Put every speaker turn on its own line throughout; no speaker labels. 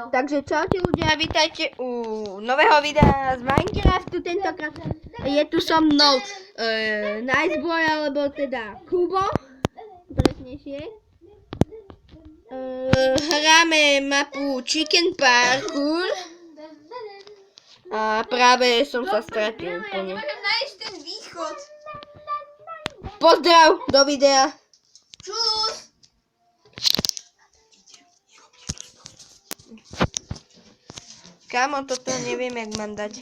Takže čaute ľudia, vítajte u nového videa z Minecraftu. Tentokrát je tu so mnou Niceboy, alebo teda Kubo, presnejšie. Hráme mapu Chicken Parkour a práve som sa stratil úplne.
Nemôžem nájsť ten východ.
Pozdrav do videa.
Čus!
Kámo, toto neviem, jak mám dať.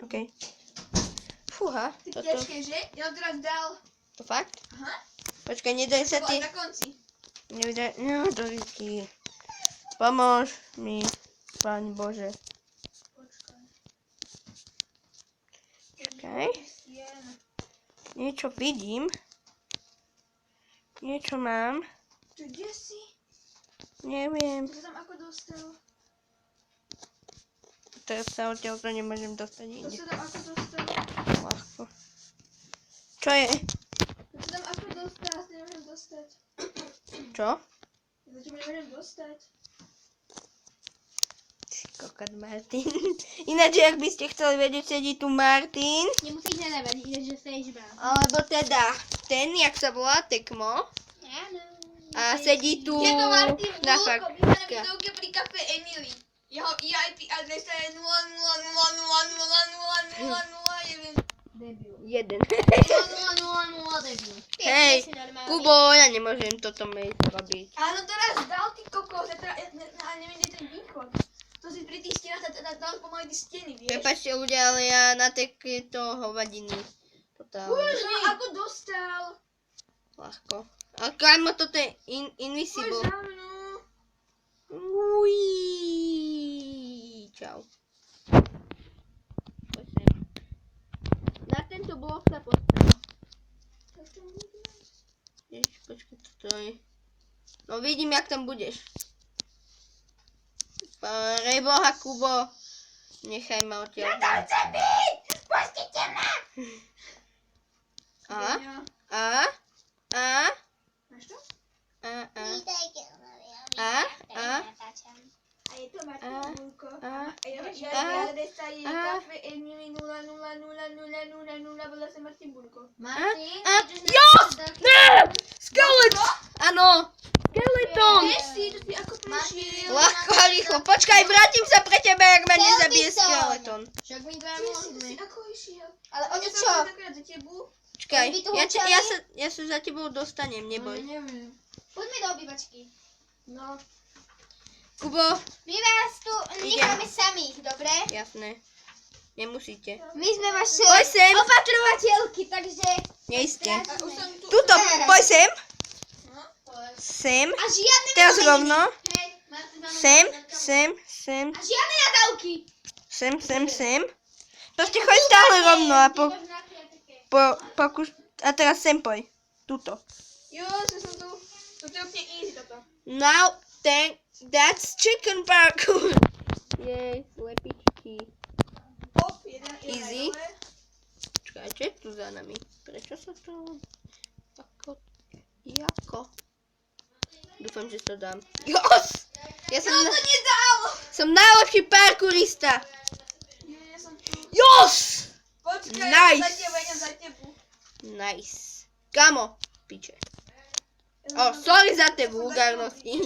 OK. Fúha, toto.
Ťažké, že? Ja teraz dal.
To fakt?
Aha.
Počkaj, nedaj sa ty.
Na konci.
Nevidaj, no do výky. Pomôž mi, Pán Bože. Počkaj. Niečo vidím. Niečo mám.
Tu kde si?
Neviem.
To tam ako dostal?
Teraz sa odtiaľ to nemôžem dostať
To
inde.
sa tam ako dostal?
Ľahko. Čo je?
To sa tam ako dostal? Ja sa nemôžem dostať.
Čo?
Ja sa teba nemôžem dostať.
Kokot Martin. Ináč, ak by ste chceli vedieť, sedí tu Martin.
Nemusíš nadávať, že sa ješ brát.
Alebo teda ten, jak sa volá, Tekmo.
Áno.
A sedí tu
Je to Martin
na
Vulko,
faktka.
býva na videóke pri kafe Emily. Jeho EIP adresa je 000000001.
Debil.
Jeden.
000 debil.
Hej, Kubo, ja nemôžem toto miesto robiť.
Áno, teraz dal ty kokos, ja neviem, kde je ten východ. To si pri tých stenách dal pomaly tie steny, vieš?
Prepačte ľudia, ale ja na takéto hovadiny. Totálne.
No, ako dostal?
Ľahko. Ale kámo, toto je
Poď
invisible.
za mnou.
Uiii. Čau. Poď sem. Na tento blok sa postav. Počkaj, toto je. No vidím, jak tam budeš. Preboha, Kubo. Nechaj ma odtiaľ.
Tam chcem byť! Pustite ma!
A?
Máš to?
A?
A je to Martin Vulko.
A?
A jeho adresa je kafe Emily 0000000, volá sa Martin Vulko.
Martin,
Jos! Ne! Skeleton! Áno! Skeleton!
Kde si? To si ako prešiel?
Ľahko a rýchlo. Počkaj, vrátim sa pre tebe, ak ma nezabije skeleton.
Však my dva
Kde si? To si
môžeme.
ako išiel?
Ale oni
Ja
čo?
som takrát za tebu.
Počkaj,
Oni by tu
ja sa za tebou dostanem, neboj.
Neviem.
Poďme do obývačky.
No.
Kubo,
My vás tu necháme samých, dobre?
jasné. Nemusíte.
My sme vaše
Poď sem.
opatrovateľky, takže...
Neiste.
A už som tu.
Tuto, poď sem.
No.
Sem.
A žiadne
Teraz
nadávky.
rovno.
Hej, Martin, máme
Sem,
nadávky.
sem.
A žiadne nadávky.
Sem. Proste choď stále rovno a a teraz sem poď. Tuto.
Jo, že som tu. Toto je úplne easy toto.
Now, that's chicken parkour. Jej, slepičky.
Hop, jeden
Easy.
dole.
Počkaj, čo je tu za nami? Prečo sa to... Jako? Dúfam, že to dám. Jos! Ja som,
To nedal!
som najlepší parkourista.
Ja som tu.
Jos!
Počkaj,
Nice.
idem za tebu.
Nice. Kamo, piče. Sorry za tie vulgárnosti.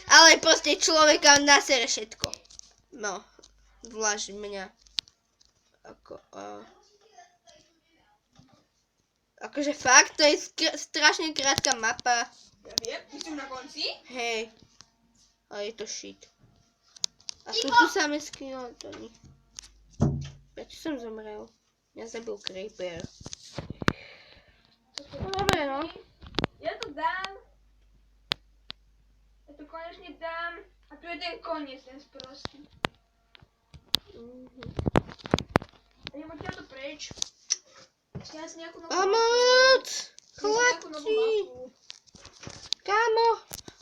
Ale proste človeka nasere všetko. No, zvlášť mňa. Akože fakt, to je strašne krátka mapa.
Ja viem, ty si na konci.
Hej. Ale je to shit. A sú tu samé skeletony. Prečo som zomrel? Mňa zabil creeper. Dobre, no.
Ja to dám. Ja to konečne dám. A tu je ten koniec, ten sprostý. A idem odtiaľto preč. Ešte nás nejakú novú
Pomoc!
nejakú novú
Chlapci!
mapu.
Kámo!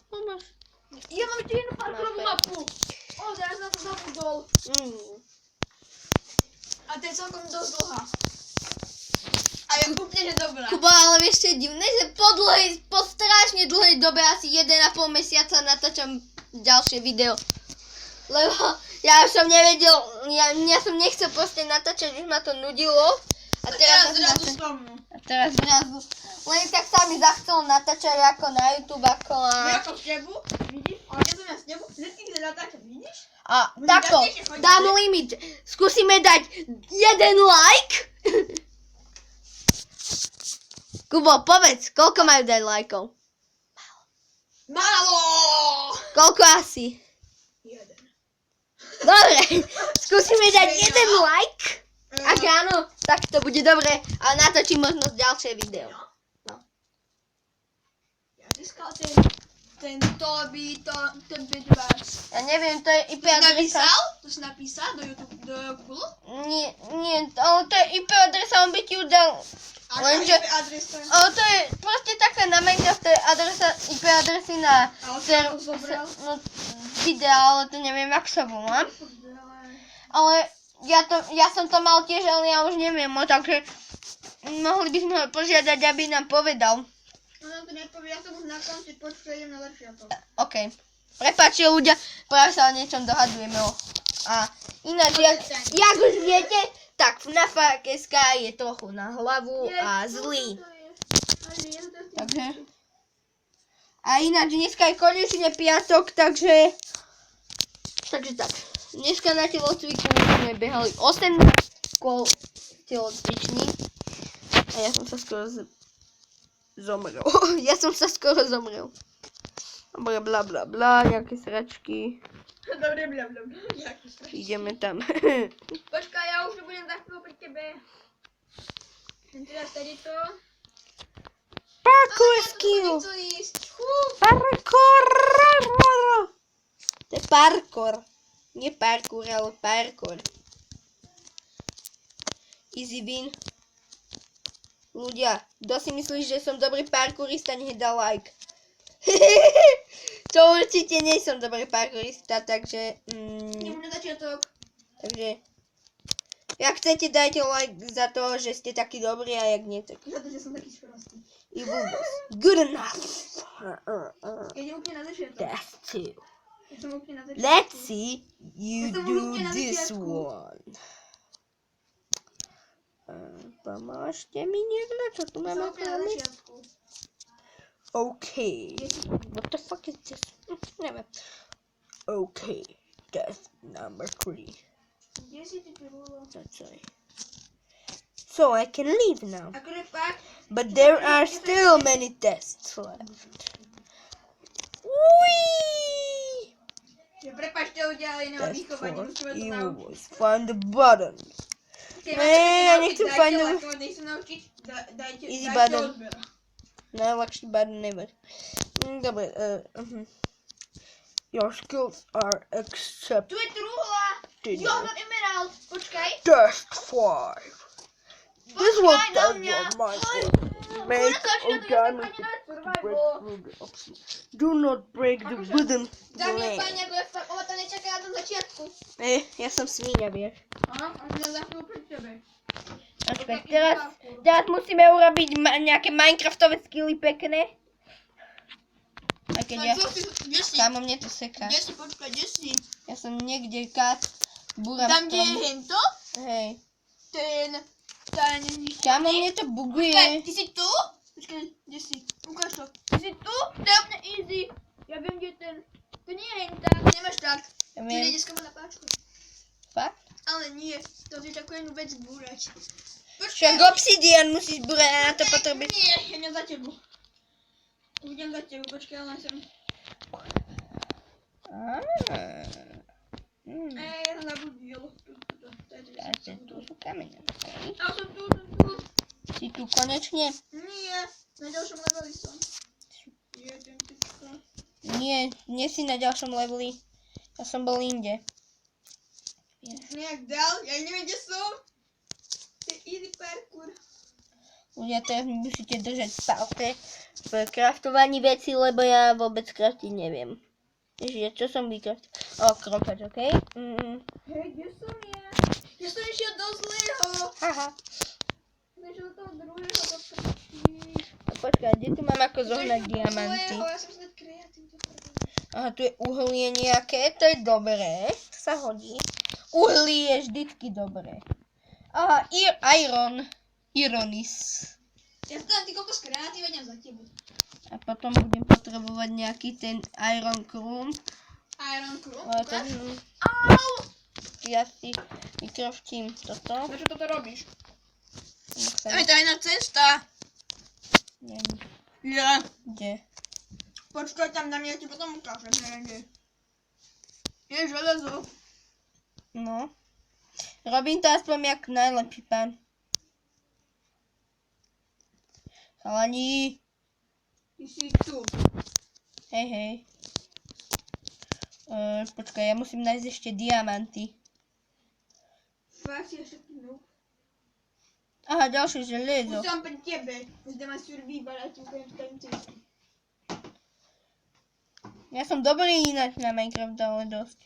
Pomož.
Ja mám ešte jednu parkourovú mapu. O, teraz na to zabudol. A to je celkom dosť dlhá. A je úplne dobrá.
Kuba, ale vieš, čo je divné, že po strašne dlhej dobe, asi 1,5 mesiaca natáčam ďalšie video. Lebo ja už som nevedel, ja som nechcel proste natáčať, už ma to nudilo. A teraz zrazu. Len tak sa mi zachcelo natáčať ako na YouTube, ako na...
Ako s tebu, vidíš? A keď som ja s tebu, vždycky kde natáčam, vidíš?
A takto, dám limit. Skúsime dať 1 like. Kubo, povedz, koľko majú dať lajkov?
Málo!
Koľko asi?
1.
Dobre, skúsime dať 1 like. Ak áno, tak to bude dobre. A natočím možno ďalšie video.
Ja získal ten vás.
Ja neviem, to je IP adresa.
To si napísal do YouTube, do Google?
Nie, ale to je IP adresa, on by ti udal. Lenže,
adresa.
to je proste taká na Minecraft, to je adresa, IP adresy na
Ale som to zobral.
videa, ale to neviem, jak sa volá. Ale ja som to mal tiež, ale ja už neviem, takže mohli by sme ho požiadať, aby nám povedal.
No to nepovie, ja som už na konci, počkaj, idem na začiatok.
OK. Prepáčte ľudia, práve sa o niečom dohadujeme. A ináč, jak už viete, tak FNAF SK je trochu na hlavu a zlý. Takže. A ináč, dneska je konečne piatok, takže tak. Dneska na telocviku sme behali 18 kol telocviční. A ja som sa skoro zomrel. Bla bla bla bla, nejaké sračky.
Dobre, bla.
Ideme tam.
Počkaj, ja už budem za chvíľu pri tebe. Teraz tady to.
Parkour skill. Parkour. To je parkour. Nie parkour, ale parkour. Easy win. Ľudia, kto si myslí, že som dobrý parkourista, nech dá like. To určite nie som dobrý parkourista, takže...
Idem na začiatok.
Takže... Jak chcete, dajte like za to, že ste takí dobrí, a jak nie, tak...
Za to, že som taký sprostý.
I vôbec. Good enough.
Idem úplne na začiatok.
That's two.
Ja som úplne na začiatku.
Let's see you
Ja som už
do
úplne na
this
začiatku.
one. Pomôžte mi niekto, čo tu
Ja
máme
som úplne na
robiť?
začiatku.
Okay. What the fuck is this? Neviem. Okay. Test number 3.
Kde si ty bolo?
That's right. So I can leave now.
Akože fakt,
But there are still many tests left. Whee!
že prepáčte ľudia, ale nemám
Test
výchovanie,
4.
musíme to
You
naučiť.
always find the button.
Keď
Ne,
máte
ja
naučiť,
nechcem
dajte
find
like, ale nechcem naučiť, dajte
Easy button.
odber.
Najlepší button ever. Dobre, your skills are accepted.
Tu je truhla! Jo, mám emerald! Počkaj.
Test 5. This will
Počkaj na
tell
mňa.
you my
Konec
make
začiatok, ja som
organic
pani na
break
survival.
through the obstacle. Do not break the wooden
Dám mi
plank.
pani, ako je fakt, ona to nečaká na tom začiatku.
Ja som svíňa, vieš.
Aha, a mňa za chvíľu pri tebe.
Počkaj, teraz musíme urobiť nejaké Minecraftové skilly pekné. Aj keď ja...
Kde si?
Kámo, mne to seká.
Kde si? Počkaj, kde si?
Ja som niekde kat, búram
Tam, kde je
strom.
hento?
Hej.
Ten nič.
Kámo, mne to
Počkaj,
buguje.
ty si tu? Počkaj, kde si? Ukáž to. Ty si tu? To je úplne easy. Ja viem, kde je ten. To nie je henta, to nemáš tak.
Ja
Ty
viem.
ide dneska ma na páčku.
Fakt?
Ale nie, to je takú jednu vec búrať.
Však obsidian musíš búrať a na to potrebuješ.
Nie, ja idem za tebu. Idem za tebu, počkaj, ale som... Ja som zabudil.
Takže tu sú kamene.
Ja som tu.
Si tu konečne?
Nie, na ďalšom leveli som. Jedentička.
Nie si na ďalšom leveli. Ja som bol inde.
Nejak dal, ja neviem, kde som. To je easy parkour.
Ľudia, teraz mi musíte držať palce v kraftovaní veci, lebo ja vôbec kraftiť neviem. Ježiš, čo som vykraftil? Krokač, okej?
Hej, kde som ja? Ja som išiel do zlého.
Haha.
Ne, zapneš do toho druhého, to prčí.
A počkaj, kde tu mám ako zohnať diamanty?
Ja som si dať kreatív.
Aha, tu je uhlie nejaké, to je dobré. To sa hodí. Uhlie je vždycky dobré. Aha, Ironis.
Ja tam ty kokos kreatív vedem za tebou.
A potom budem potrebovať nejaký ten Iron Chrome.
Iron Crew.
Ale to
Au!
ja si vykrofčím toto.
Prečo toto robíš?
Nechcem.
Aj tajná cesta.
Není.
Ja.
Kde?
Počkaj tam na mňa, ti potom ukážem, neviem. Je železo.
No. Robím to aspoň jak najlepší pán. Chalani.
Ty si tu.
Hej, hej. Počkaj, ja musím nájsť ešte diamanty.
Fakt si ešte tu no.
Aha, ďalšie železo.
Už som pri tebe. Už idem aj survival a ti ukážem tajnú cestu.
Ja som dobrý ináč na Minecraft, ale dosť.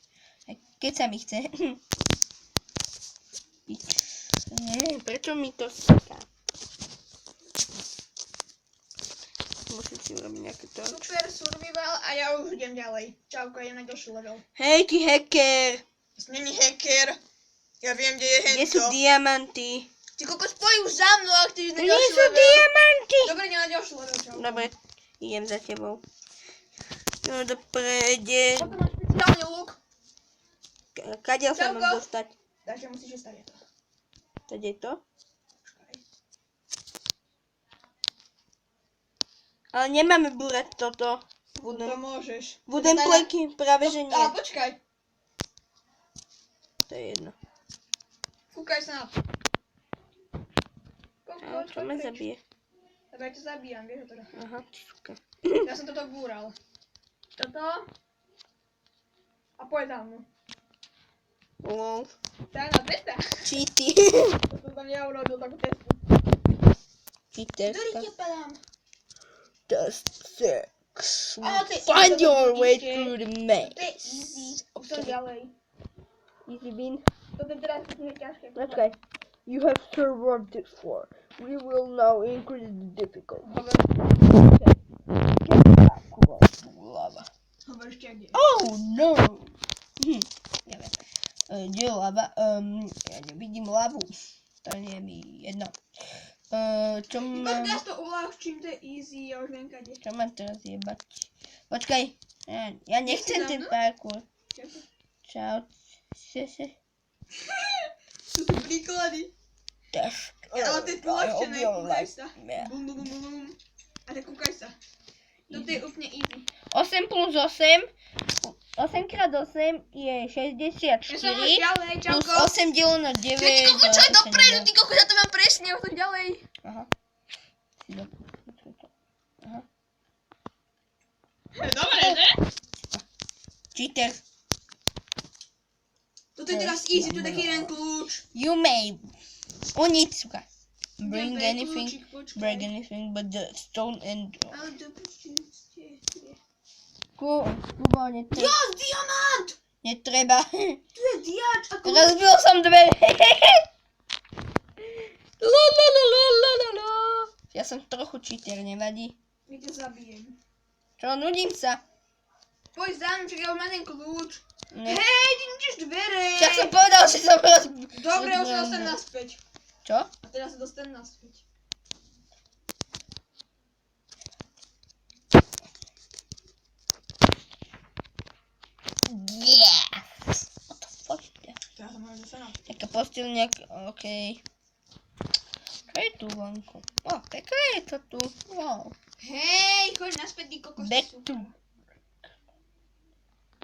Aj keď sa mi chce. Prečo mi to ská? Musím si urobiť nejaké to.
Super survival a ja už idem ďalej. Čauko, idem na ďalší level.
Hej, ty hacker!
Není hacker. Ja viem, kde je
Kde sú
hento.
diamanty?
Ty kokos, poď už za mnou, ak ty ideš na
Nie
ďalší
sú
level.
diamanty!
Dobre, idem na ďalší level, čauko.
Dobre, idem za tebou. No dobre, kde?
Potom máš špeciálny luk.
Kadiaľ sa mám
Čauko.
dostať?
Takže musíš stať to.
Tady je to?
Počkaj.
Ale nemáme búrať toto.
To môžeš.
Wooden pleky, práve že nie.
Ale počkaj.
To je jedno.
Kúkaj sa na to.
A čo ma zabije?
Lebo ja ťa zabíjam, vieš o to.
Aha, čuka.
Ja som toto búral. Toto. A poď za mnou.
Lol.
Tajná cesta.
Cheaty.
To som tam ja urobil takú cestu.
Cheaterska.
padám.
Just sex.
Ale to je
Find
easy,
your
to
way
easy.
through the maze.
To je easy. Už som ďalej.
Easy bean.
Toto je teraz také ťažké.
Okay. You have survived this far. We will now increase the difficulty.
Hovor
Lava.
ešte kde.
Oh no! Neviem. Kde je lava? Ja nevidím lavu. To nie je mi jedno. Čo mám...
Teraz to uľahčím, to je easy, ja už viem kade.
Čo mám teraz jebať? Počkaj. Ja nechcem ten parkour. Čau.
Sú tu príklady. Ale to je uľahčené, kúkaj sa. Bum, bum, bum, bum. A tak kúkaj sa. Toto je úplne easy.
8 plus 8. 8 krát 8 je 64.
Ja som už ďalej,
Plus
čauko.
8 dielo na 9.
Ty koko, čo je dopredu, ty koko, ja to mám presne, ja to ďalej.
Aha. Aha.
Dobre, že?
Cheater.
Toto je teraz easy, tu je taký jeden kľúč.
You may. Uniť, suka. Bring
Dobre,
anything.
kľúčik, počkaj.
Bring anything but the stone and...
Ale dobre, kde?
Kubo, netreba.
Jo, diamant!
Netreba.
Tu je diač a kľúč.
Rozbil som dvere. Ja som trochu cheater, nevadí.
Ja ťa zabijem.
Čo, nudím sa.
Poď za mnou, čak ja mám jeden kľúč.
Ne.
Hej, ty ničíš dvere.
Však som povedal, že som rozbil.
Dobre, už sa dostanem naspäť.
Čo?
A teraz sa dostanem naspäť.
Yes. What the fuck?
Teraz sa môžem dostať naspäť.
Taká posteľ nejak... Okej. Čo je tu vonku? O, pekné je to tu. Wow.
Hej, choď naspäť, ty kokos.
Back to...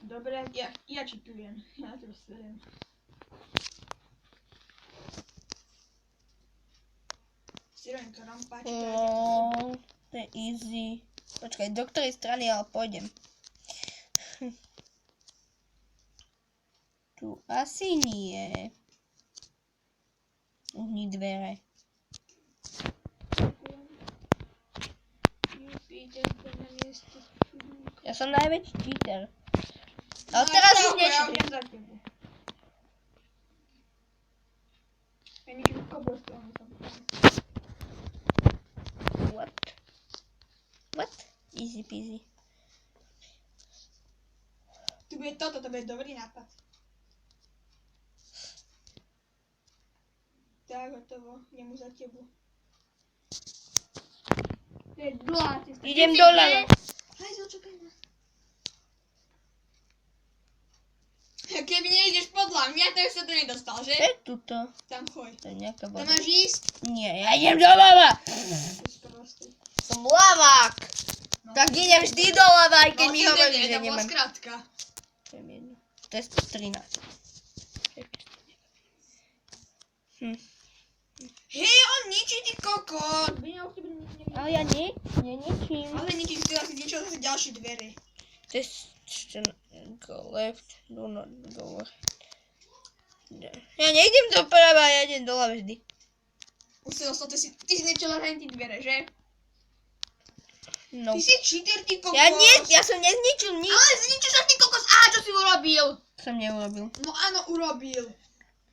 Dobre, ja čitujem. Ja to sledujem. Sirenka, rampa, čitujem.
To je easy. Počkaj, do ktorej strany, ale pôjdem. Tu asi nie. Uhni dvere. Ja som najväčší cheater. Ale teraz už
Ja
nečítam.
idem za tebou. Ja ničím kobostom.
Easy peasy.
Tu bude toto, to bude dobrý nápad. Tak, hotovo. Idem už za tebu. To je dlhá cesta.
Idem doľava.
Hej, zočakaj ma. Keby nejdeš podľa mňa, tak sa to nedostal, že?
To je tuto.
Tam choď.
To je nejaká
Tam
voda.
máš ísť?
Nie, ja idem doľava.
Sprostý.
Som lavák.
No.
Tak idem vždy doľava, aj keď mi
No,
hovoríš,
nie,
že
to bola
nemám.
skratka.
To je mi jedno. To je 113.
Hej, on ničí, ty kokot.
Ale ja ničím.
Ale ničí, ty asi niečo zase ďalšie dvere.
To je go left, do not go left. Ja nejdem doprava, ja idem doľava vždy.
Už si dostal, ty si nečela hneď tie dvere, že?
No.
Ty si cheater, ty kokos.
Ja som nezničil nič.
Ale zničil sa ty kokos. Á, čo si urobil?
Som neurobil.
No áno, urobil.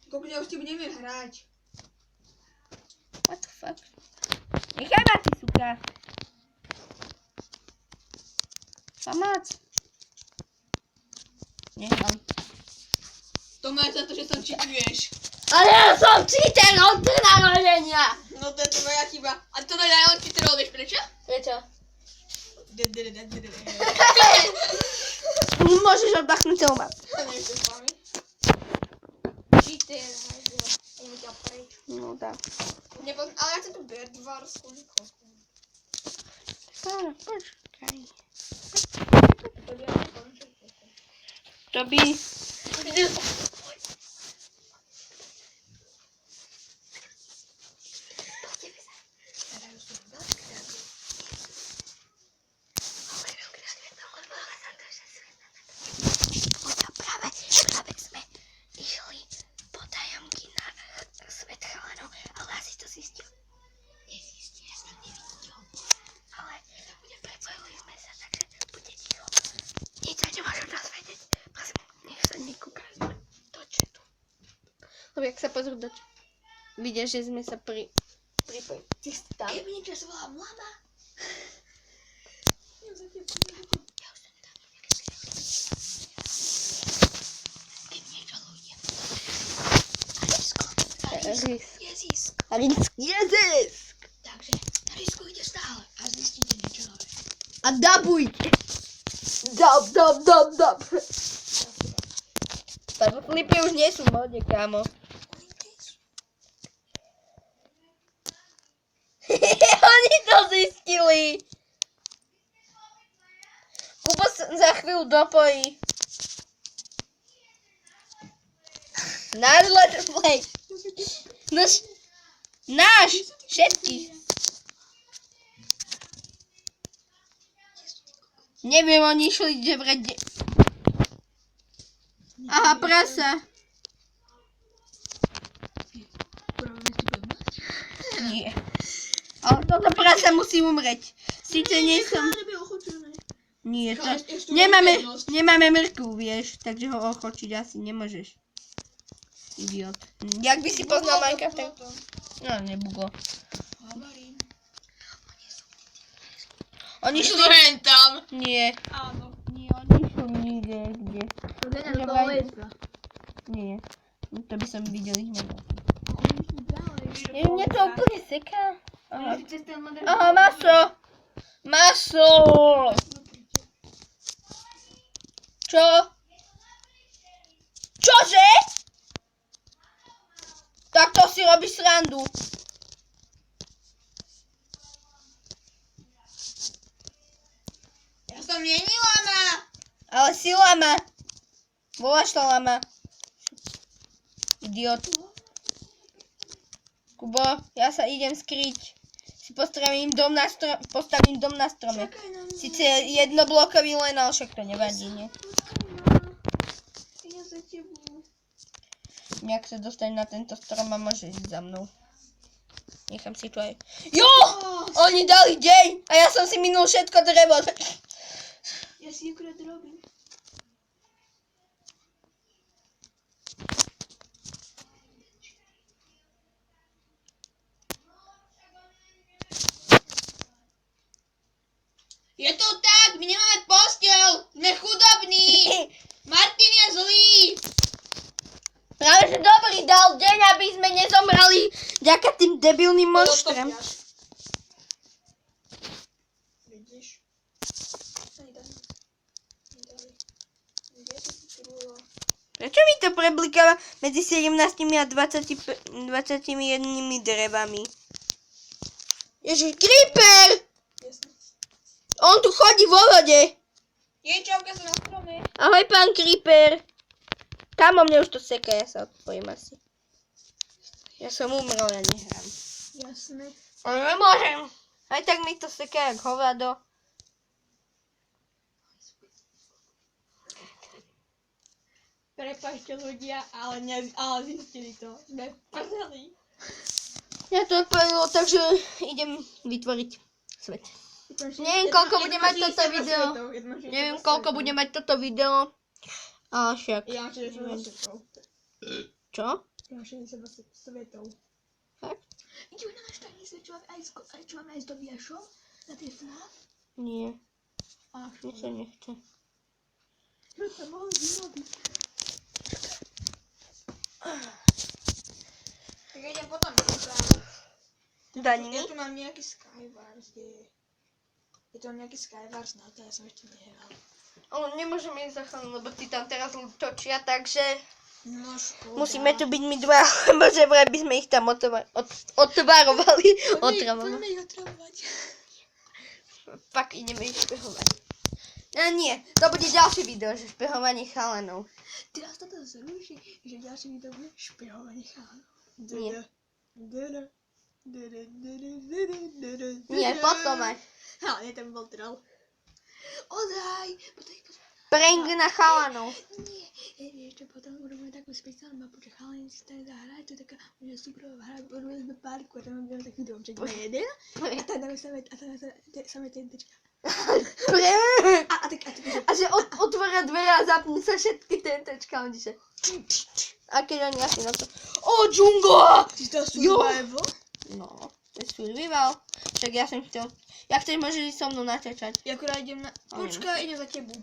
Kokos, ja už s tebou neviem hrať.
What the fuck? Nechaj ma, ty suka. Pomoc. Nechám.
To máš za to, že som cheatuješ.
Ale ja som cheater od narodenia.
No to je tvoja chyba. A to najlepšie cheaterov, vieš prečo?
Prečo? Môžeš odbachnúť celú mapu.
Nechcem s vami. Cheater, idem ťa preč.
No tak.
Ale ja chcem tu birdvarsku.
Sára, počkaj. To by... Práve sme išli po tajomky na svet chalanov, ale asi to zistil. Nezistil, ja som nevidel. Ale prepojili sme sa, takže bude ticho. Nič sa nemôžem dozvedieť. Prosím, nech sa nekúkajú do chatu. Lebo jak sa pozrú do chatu, vidia, že sme sa pripojili. Ty si tam?
Keby niečo sa volá mlada. Ja za tebou.
Ja už to nedám. Risk.
Je zisk.
Risk je zisk.
Takže riskujte stále a zistíte niečo nové.
A dabujte. Dab. Flipy už nie sú v mode, kámo. Oni to zistili. Kubo za chvíľu dopojí. Náš let's play. Náš. Všetky. Neviem, oni išli brať. Aha, prasa. Nie. Ale toto prasa musí umrieť. Sice nie som... Nie, to... Nemáme mrkvu, vieš, takže ho ochočiť asi nemôžeš. Idiot. Jak by si poznal Minecraft, tak... No, nebugo. Oni šli...
tam.
Nie.
Áno.
Nie, oni šli niekde, kde. Nie. To by som videl ich meno. Mne to úplne seká. Aha, maso. Maso. Čo? Čože? Tak to si robíš srandu.
Ja som není lama.
Ale si lama. Voláš to lama. Idiot. Kubo, ja sa idem skryť. Si postavím dom na strome. Sice jednoblokový len, ale však to nevadí, nie?
Ja za tebou.
Nejak sa dostať na tento strom a môže ísť za mnou. Nechám si tu aj... Jo! Oni dali deň! A ja som si minul všetko drevo.
Ja si akurát robím. Je to
zomreli vďaka tým debilným monštram.
Vidíš? Nedali. Kde to tu bolo?
Prečo mi to preblikáva medzi 17 a 21 drevami? Ježiš, creeper!
Jasne.
On tu chodí vo vode.
Ječovka sa na strome.
Ahoj, pán creeper. Kámo, mne už to seká, ja sa odpojím asi. Ja som umrel, ja nehrám.
Jasne.
Ale nemôžem. Aj tak mi to seká jak hovado.
Prepáčte ľudia, ale zistili to. Sme prdeli.
Ja to odpojilo, takže idem vytvoriť svet. Neviem, koľko bude mať toto video. Neviem, koľko bude mať toto video. A však.
Ja mám 62 svetov.
Čo?
Ja mám 62 svetov.
Fakt?
Ideme na náš tajný svet, čo máme aj s Tobiašom? Na tej FNAF?
Nie,
Ach,
mne sa nechce.
čo to mohli vyrobiť? Tak idem potom
Dani?
Ja tu mám nejaký Skywars, kde je. Je to nejaký Skywars na to, ja som ešte nehral.
Ale nemôžeme ísť za chvíľu, lebo ty tam teraz točia, takže
No škoda.
musíme tu byť my dva, lebo že vraj by sme ich tam otvarovali.
Poďme ich otravovať.
Fakt ideme ich špehovať. Nie, to bude ďalšie video, že špehovanie chalanov.
Teraz toto zruší, že ďalšie video bude špehovanie chalanov.
Nie. Nie, potom aj.
Ale ten bol troll. Ozaj!
Prank na chalanov.
Nie, vieš čo, potom urobíme takú speciálnu mapu, že chalani si tak zahrať, to je taká bude super hra, urobili sme párku a tam máme taký domček na jeden a tam dáme samé tentečka.
A že otvoria dvere a zapnú sa všetky tentečka, oni že... A keď oni asi na to... O, džungla!
Ty si to survival?
No, to je survival. Tak ja som chcel... Jak chceš, môžeš ísť so mnou naťačať.
Ja akurát idem na... Počkaj, idem za tebou.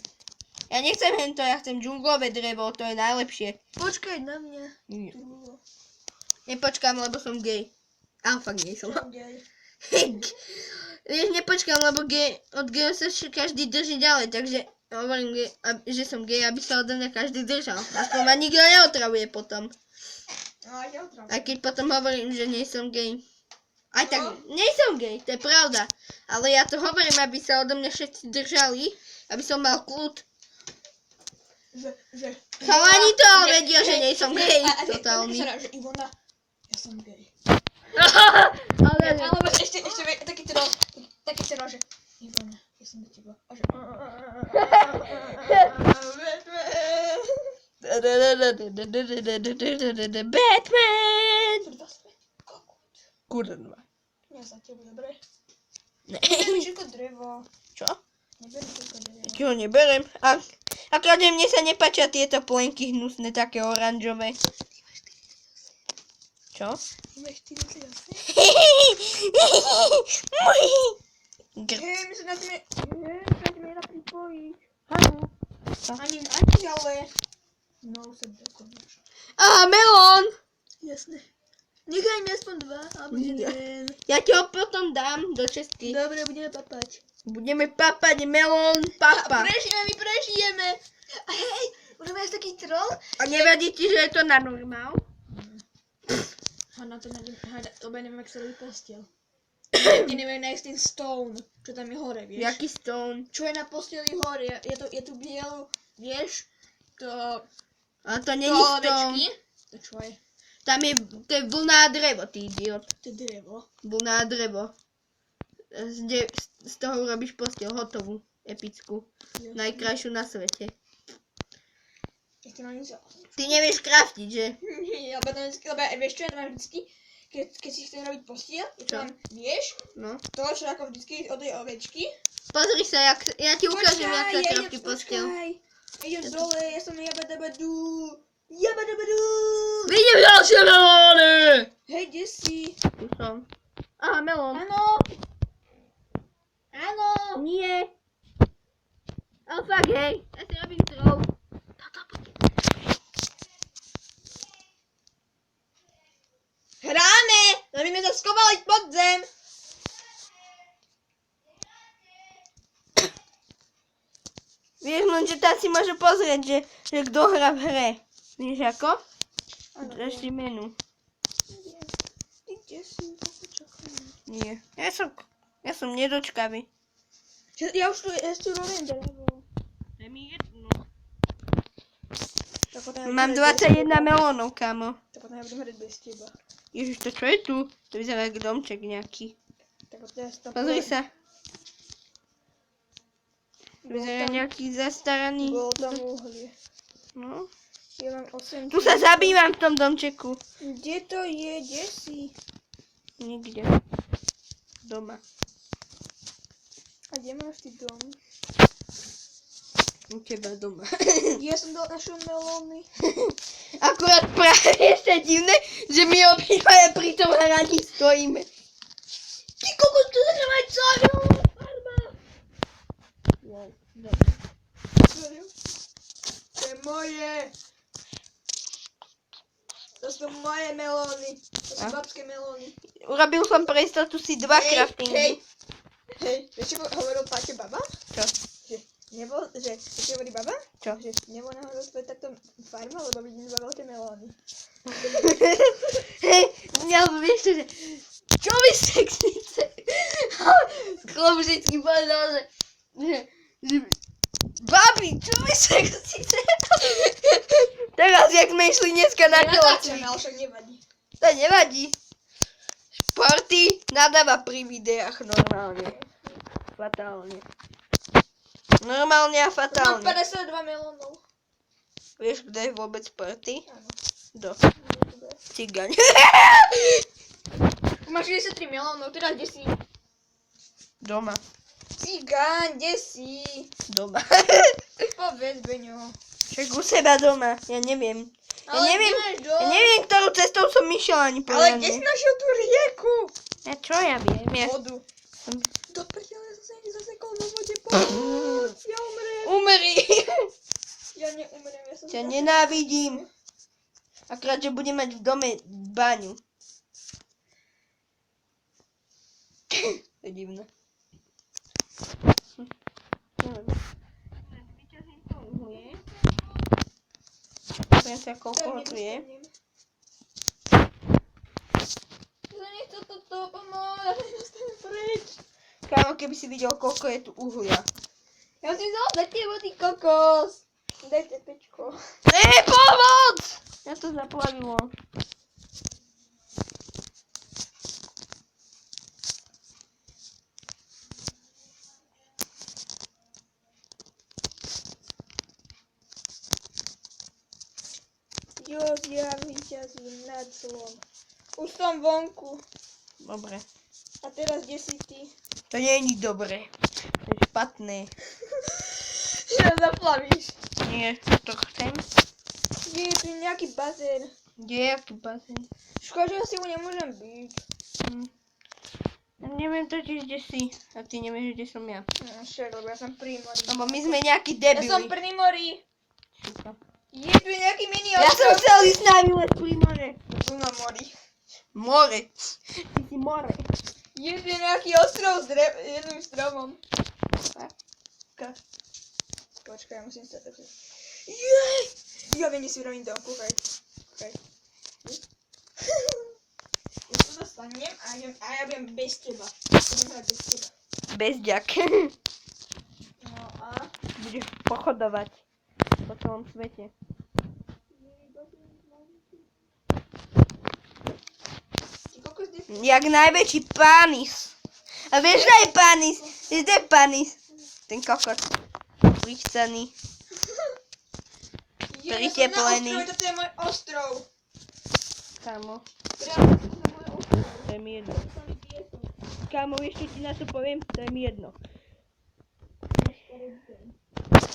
Ja nechcem hento, ja chcem džunglové drevo, to je najlepšie.
Počkaj na mňa.
Nie. Nepočkám, lebo som gay. A fakt nie som. Vieš, nepočkám, lebo od gayov sa každý drží ďalej, takže hovorím, že som gay, aby sa odo mňa každý držal. Aspoň ma nikto neotravuje potom. A keď potom hovorím, že nie som gay. Aj tak, nie som gay, to je pravda. Ale ja to hovorím, aby sa odo mňa všetci držali, aby som mal kľud. Chalani to ale vedia, že nie som gay, totálny.
Že Ivona, ja som gay.
Ale
Alebo ešte taký troll, že Ivona, ja som do teba. A že...
Batman! Kurva.
Ja za teba, dobre?
Ne.
Neberiem všetko drevo.
Čo?
Neberiem všetko drevo.
Čo neberem? Akorát mne sa nepáčia tieto plenky hnusné, také oranžové. Čo?
Máš 48? Hej, my sa na tým na pripojiť. Ani, ale... No, sa dokonáš.
Á, melón!
Jasné. Nechaj mi aspoň 2, alebo jeden.
Ja ti ho potom dám do česky.
Dobre, budeme papať.
Budeme papať melón papa.
My prežijeme. A hej, budeme aj taký troll.
A nevadí ti, že je to na normál?
A na to nájdem, lebo ja neviem, jak sa robí postiel. Ja neviem nájsť ten stone, čo tam je hore, vieš.
Jaký stone?
Čo je na posteli hore, je tu bielu, vieš, to...
A to není
To
stone.
ovečky. To čo je?
Tam je, to je vlná drevo, ty idiot.
To je drevo.
Vlná drevo. Z toho urobíš postiel hotovú, epickú. Najkrajšiu na svete.
Ja to mám nič.
Ty nevieš kraftiť, že?
Lebo vieš čo, ja to mám vždycky, keď si chcem robiť postiel, ja to
Čo?
mám, vieš,
No.
to čo ako vždycky od tej ovečky.
Pozri sa, ja ti ukážem, jak sa kraftí postiel.
Idem dole, ja som jabadabadu. Jabadabadu.
Vidím ďalšie melóny!
Hej, kde si?
Tu som. Aha, melón.
Áno. Áno.
Nie. Ale fakt, hej. Ja si robím troll.
Hra povoliť pod zem.
Vieš, len, že tam si môže pozrieť, že kto hrá v hre. Vieš ako?
Áno,
Dáš si menu.
Ty kde si? Čakám.
Nie. Ja som nedočkavý.
Ja už tu robím drevo.
To je mi jedno.
Tak potom ja
Mám
budem hrať bez
21
teba.
melónov, kamo.
Tak potom ja budem hrať bez teba.
Ježiš, to čo je tu? To vyzerá ako domček nejaký.
Tak potom ja si tam
Pozri
poviem.
sa. To vyzerá nejaký zastaraný.
Bolo tam uhlie.
No.
Ja mám 8.
Tu sa zabývam v tom domčeku.
Kde to je? Kde si?
Nikde. Doma.
A kde máš ty dom?
U teba doma.
Ja som dal našu melóny.
Akurát práve ešte divné, že my obidvaja pri tom hraní stojíme. Ty kokos, tu sa mať celá farba. Wow, dobre.
To je moje. To sú moje melóny. To sú
A?
babské melóny.
Urobil som pre istotu si 2 craftingy.
Hej, vieš čo hovoril Páťo baba?
Čo?
Že nebol, že vieš čo hovorí baba?
Čo?
Že nebol náhodou svoje takto farma, lebo by nezbavil tie melóny.
Hej, ja vieš čo, že čo by sexnice? Chlop vždycky povedal, že babi, čo by sexnice? Teraz, jak sme išli dneska na telocvik.
ale však nevadí.
To nevadí. Športy nadáva pri videách normálne. Fatálne. Normálne a
Mám
fatálne.
52 melónov.
Vieš, kto je vôbec Športy?
Áno.
Kto? Cigaň.
Máš 63 melónov, teraz kde si?
Doma.
Cigán, kde si?
Doma.
Povedz, Beňo.
Však u seba doma. Ja neviem. Ja neviem, ktorú cestou som išiel ani
Ale kde si
poriadne.
našiel tú rieku?
Ja čo ja viem? Ja
Vodu.
som...
Do prdele som sa niekde zasekol vo vode. Pomôcť, ja umrem.
Umri.
Ja neumrem, ja som...
Ťa nenávidím. Akrát, že budem mať v dome baňu. To je divné. Neviem. Vyťažím to uhlie. Poviem sa, koľko ho tu je.
Ja nechcem toto pomôcť, ja nedostanem preč.
Kámo, keby si videl, koľko je tu uhlia.
Ja si vzal za teba, ty kokos. Dajte pečko.
Pomoc! Ja to zaplavilo.
Ja vyťazím nad zlom. Už som vonku.
Dobre.
A teraz kde si ty?
To nie je nič dobré. To je špatné.
Ja zaplavíš.
Nie, to chcem.
Je tu nejaký bazén.
Kde je aký bazén?
Škoda, že ja si ho nemôžem byť.
Ja neviem totiž, kde si. A ty nevieš, kde som ja.
No však, lebo ja som pri mori.
Lebo my sme nejakí
Ja som
debili.
pri mori.
Šuka.
Je tu nejaký mini
Ja som
ostrov.
chcel ísť na výlet pri more.
Tu na mori.
More. Ty si more.
Je tu nejaký ostrov s jedným stromom. Počkaj, ja musím sa takto... Jej! Ja viem, kde si vravím dom, kúkaj. Kúkaj. Ja tu dostanem a ja budem bez teba. Budem hrať bez teba.
Bezďak.
No a...
Budeš pochodovať po celom svete.
Ty kokos, kde si?
Jak najväčší pánis. A vieš, kde je pánis? Vieš, kde je pánis? Ten kokot. Prichcený.
Ja
Priteplený.
som na ostrove, toto je môj ostrov.
Kámo,
Ja som na môj ostrov.
to je mi jedno.
Tam je piesok.
Kámo, vieš, čo ti na to poviem? To je mi jedno.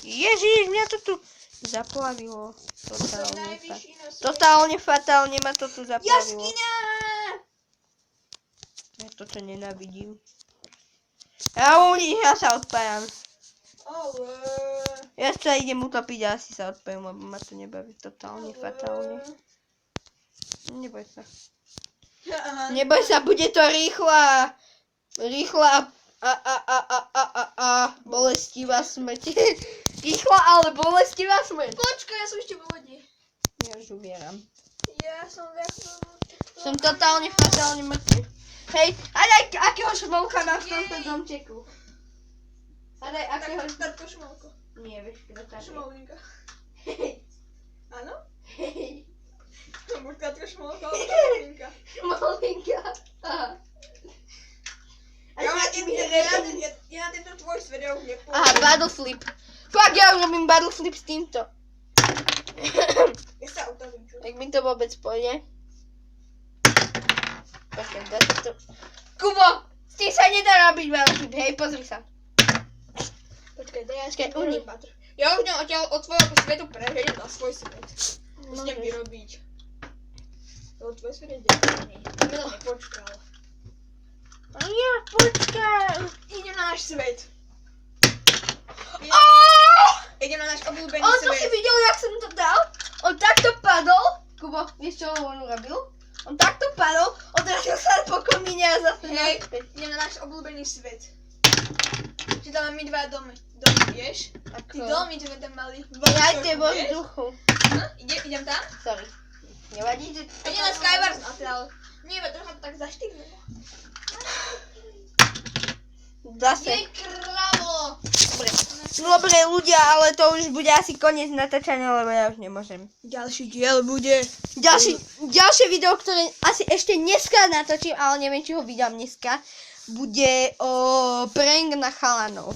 Ježiš, mňa to tu zaplavilo. Totálne fatálne ma to tu zaplavilo.
Jaskyňa!
Ja toto nenávidím. Ja sa odpájam.
Ale...
Ja sa idem utopiť a asi sa odpájam, lebo ma to nebaví totálne fatálne. Neboj sa.
Aha.
Neboj sa, bude to rýchla a bolestivá smrť. Rýchla, ale bolestivá smrť.
Počkaj, ja som ešte vo vode.
Ja už umieram.
Ja som
Som totálne fatálne mŕtvy. Hej, a daj akého šmolka mám v tomto domčeku. A daj akého...
Tatko šmolko.
Nie, vieš, kto tam je.
Šmolníka.
Hej,
Áno?
hej.
To buď tatko šmolko, alebo šmolníka.
Šmolinka. Aha. A
Ja
taký mi
na tento tvoj svet ja už nepôjdem.
Aha, battle flip. Fakt, ja už robím battle flip s týmto.
Ja sa utavím, čo?
Jak mi to vôbec pôjde? Počkaj, dá sa to... Kubo! S tým sa nedá robiť battle flip, hej, pozri sa.
Počkaj, daj ja
Počkaj,
ešte
uni.
patr. Ja už ňa odtiaľ od svojho svetu prevedem na svoj svet. Musím vyrobiť. Lebo tvoj svet je ďalší. To mi len nepočkal.
A ja, počkaj.
Idem na náš svet. Idem na náš obľúbený
Ale to si
svet.
videl, jak som to dal? On takto padol. Kubo, vieš čo on urobil? On takto padol, odrazil sa po komíne a zase
Hej,
naspäť.
idem na náš obľúbený svet. Či tam máme my dva domy, vieš? Ty domy, čo sme tam mali.
Vrajte vo
Vieš?
vzduchu.
Idem tam?
Sorry. Nevadí, že...
Idem na Skywars Hotel. Nie, trocha to tak zaštýhnulo.
Zase.
Jej kravo!
Dobre ľudia, ale to už bude asi koniec natáčania, lebo ja už nemôžem.
Ďalší diel bude.
Ďalšie video, ktoré asi ešte dneska natočím, ale neviem, či ho vydám dneska, bude o prank na chalanov.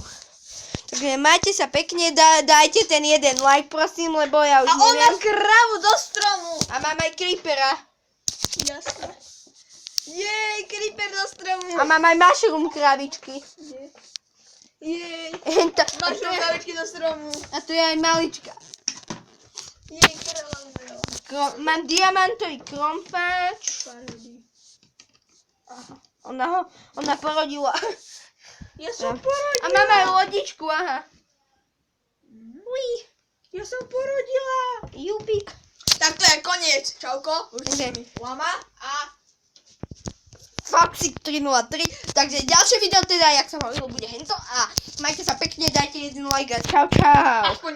Takže majte sa pekne, dajte ten jeden like, prosím, lebo ja už
A on má
neviem.
kravu do stromu.
A mám aj creepera.
Jasne. Jej, creeper do stromu.
A mám aj mushroom kravičky.
Jej.
A
Máš rukavičky do stromu.
tu je aj malička.
Jej, krava.
Mám diamantový krompáč. Aha. Ona porodila.
Ja som
A
porodila.
mám aj lodičku, aha.
Ja som porodila.
Jupik.
Tak to je koniec. Čauko. Už
Okay.
Lama a...
Foxy 303. Takže ďalšie video teda, jak som hovoril, bude hento. A majte sa pekne, dajte jeden like a čau čau.
Aspoň